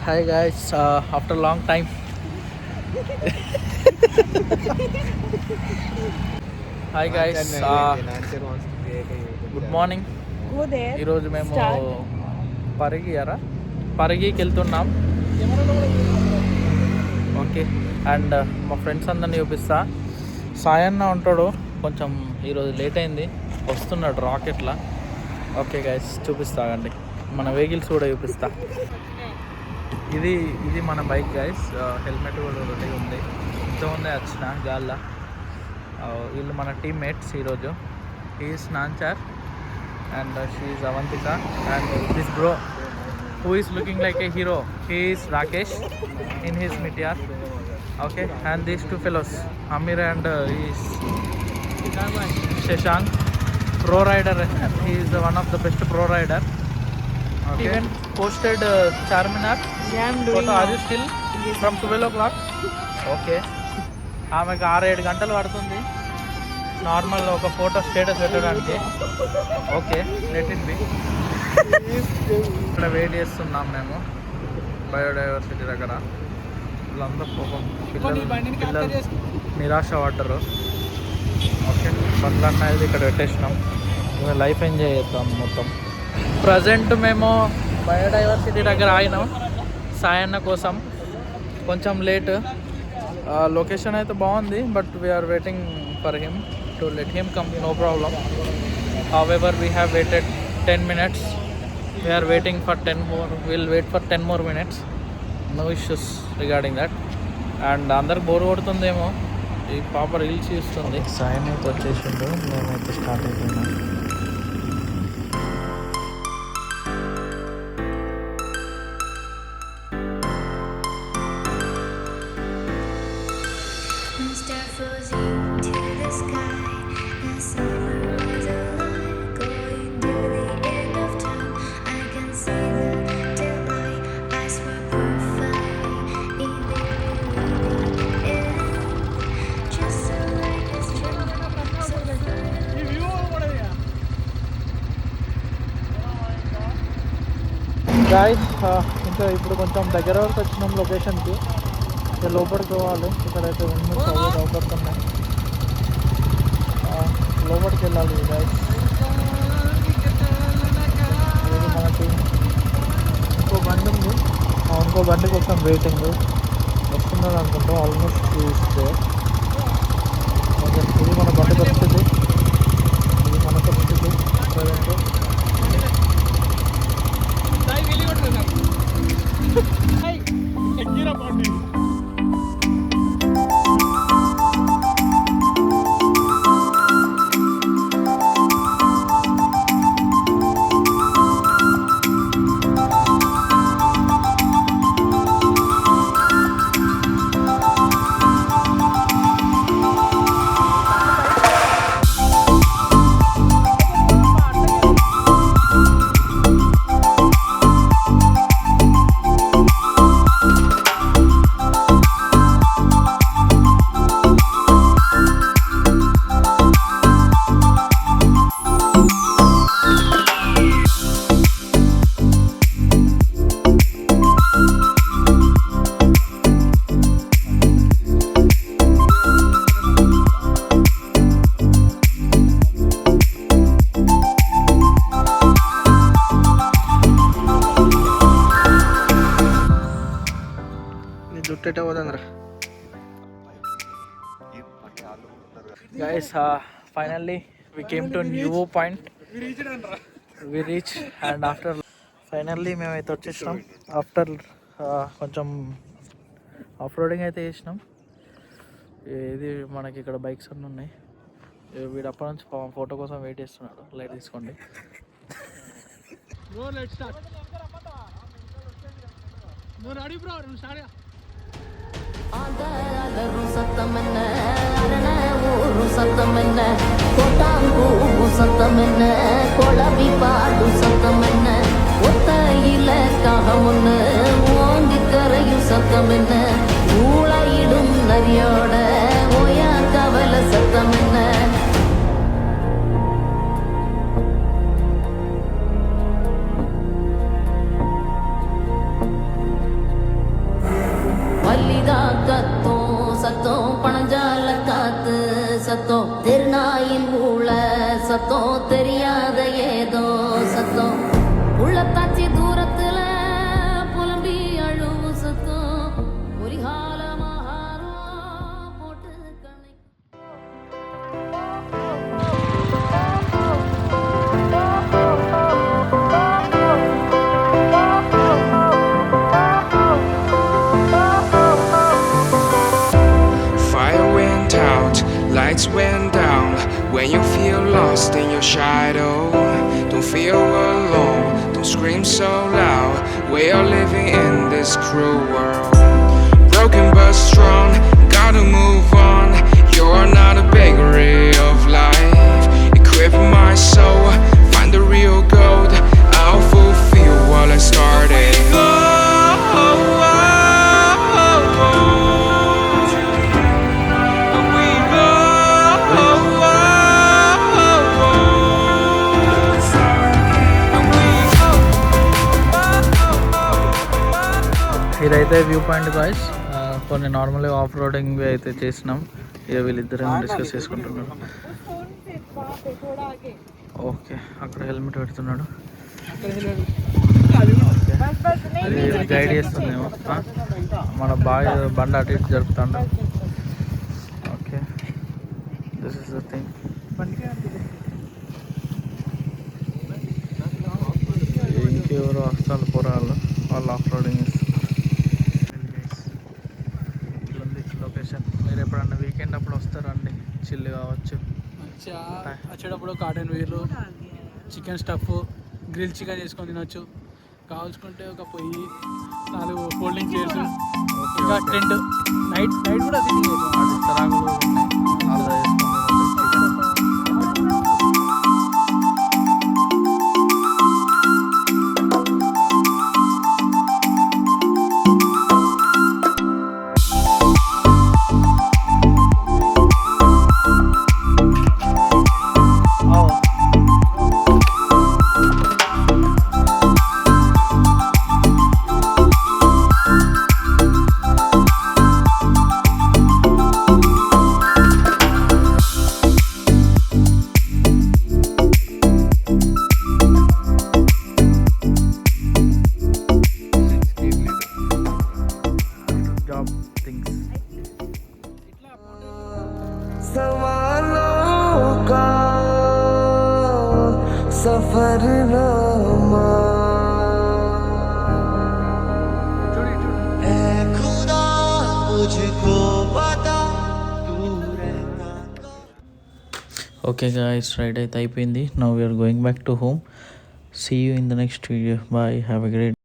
Hi guys, after a long time. Hi guys, good morning. ఈరోజు మేము పరిగికి వెళ్తున్నాం. Okay, and మా ఫ్రెండ్స్ అందరిని చూపిస్తా. సాయన్న ఉంటాడు, కొంచెం ఈరోజు లేట్ అయింది, వస్తున్నాడు రాకెట్లా. ఓకే గైస్, చూపిస్తాగండి, మన వెహికల్స్ కూడా చూపిస్తా. ఇది మన బైక్ గైస్, హెల్మెట్ కూడా ఒకటి ఉంది. ఇంతకుముందే వచ్చిన గాల్లా. వీళ్ళు మన టీమ్మేట్స్ ఈరోజు. ఈజ్ నాన్చార్ అండ్ షీఈ్ Avantika and this bro who is looking like a hero, he is Rakesh in his Meteor. Okay, and these two fellows Amir and he is Shashank, pro rider. He is one of the best pro rider. Okay, even posted Charminar. Yeah, I'm doing. Are you still from 12 o'clock? Okay, ఆమెకు 6-7 గంటలు పడుతుంది normal ఒక photo status పెట్టడానికి. Okay, let it be. ఇక్కడ wait చేస్తున్నాం మేము biodiversity దగ్గర. వీళ్ళందరూ పిల్లలు నిరాశ పడ్డరు. ఓకే, బండ్లు అనేది ఇక్కడ పెట్టేసినాం. లైఫ్ ఎంజాయ్ చేద్దాం మొత్తం. ప్రజెంట్ మేము బయోడైవర్సిటీ దగ్గర ఆగినాం సాయన్న కోసం. కొంచెం లేట్, లొకేషన్ అయితే బాగుంది, but we're waiting for him to let him come, no problem. However we have waited 10 minutes. We are waiting for 10 more. We'll wait for 10 more minutes. No issues regarding that. And అందరికి bore కొడుతుందేమో, ఈ పాప reels చూస్తుంది. సాయం అయితే వచ్చేసిండు, మేమైతే start అయిపోయినాం. Guys, ఇంకా ఇప్పుడు కొంచెం దగ్గర వరకు వచ్చినాం లొకేషన్కి. ఇంకా లోపలికి పోవాలి. ఇక్కడైతే విండోస్ అవి అవపడుతున్నాయి, లోపలికి వెళ్ళాలి గాయస్. ఇది మన టీం. ఇంకో బండి ఉంది, ఇంకో బండి కోసం వెయిటింగ్. వస్తున్నారు అనుకుంటా, ఆల్మోస్ట్ చూస్తే. ఇది మన బండి పరిస్థితి, ఇది మన పరిస్థితి present. Guys, finally we came to New Point. We reached, and after finally మేమైతే వచ్చేసినాం. ఆఫ్టర్ కొంచెం ఆఫ్ రోడింగ్ అయితే చేసినాం. ఇది మనకి ఇక్కడ బైక్స్ అన్నీ ఉన్నాయి. వీడు అప్పటి నుంచి ఫోటో కోసం వెయిట్ చేస్తున్నాడు. లైట్ తీసుకోండి. சத்தமென்ன அரண ஊரு சத்தமென்ன கோட்டாங்கூ சத்தமென்ன கொளவி பாடு சத்தமென்ன ஒத்தையில காகமுன்னு ஓங்கி கரையும் சத்தமென்ன ஊழையிடும் நரியோட ஓயா கவல சத்தமென்ன. lost in your shadow. Don't feel alone, don't scream so loud. We are living in this cruel world. Broken but strong, gotta move on. You're not a bakery of life. Equip my soul, find the real gold. I'll fulfill what I started. ఇదైతే view point guys. కొన్ని నార్మల్గా off roading అయితే చేసినాం. ఇక వీళ్ళిద్దరేమో discuss చేసుకుంటున్నారు. Okay, అక్కడ helmet పెడుతున్నాడు. గైడ్ చేస్తుందేమో. మన బాగా బండి అటు ఇటు జరుపుతాడు. Okay, this is the thing. ఇంకెవరు వస్తారు పోరాళ్ళు, వాళ్ళు ఆఫ్ రోడింగ్ ఇస్తారు. లొకేషన్ మీరు ఎప్పుడన్నా వీకెండ్ అప్పుడు వస్తారండి, చిల్లు కావచ్చు. మంచిగా వచ్చేటప్పుడు కాటన్ వేర్లు, చికెన్ స్టఫ్, గ్రిల్ చికెన్ చేసుకొని తినొచ్చు. కావాల్సుకుంటే ఒక పొయ్యి, 4 ఫోల్డింగ్ చైర్స్, ఇంకా టెంట్, నైట్ కూడా సిట్టింగ్ అవుతుంది. అది తరాగులు ఉన్నాయి, అలా వేసుకుంటున్నారు చికెన్. सफरनामा है खुदा मुझको बता तू रहना. ఓకే గాయ్స్, రైడ్ అయితే అయిపోయింది. Now we're going back to home. See you in the next video. Bye, have a great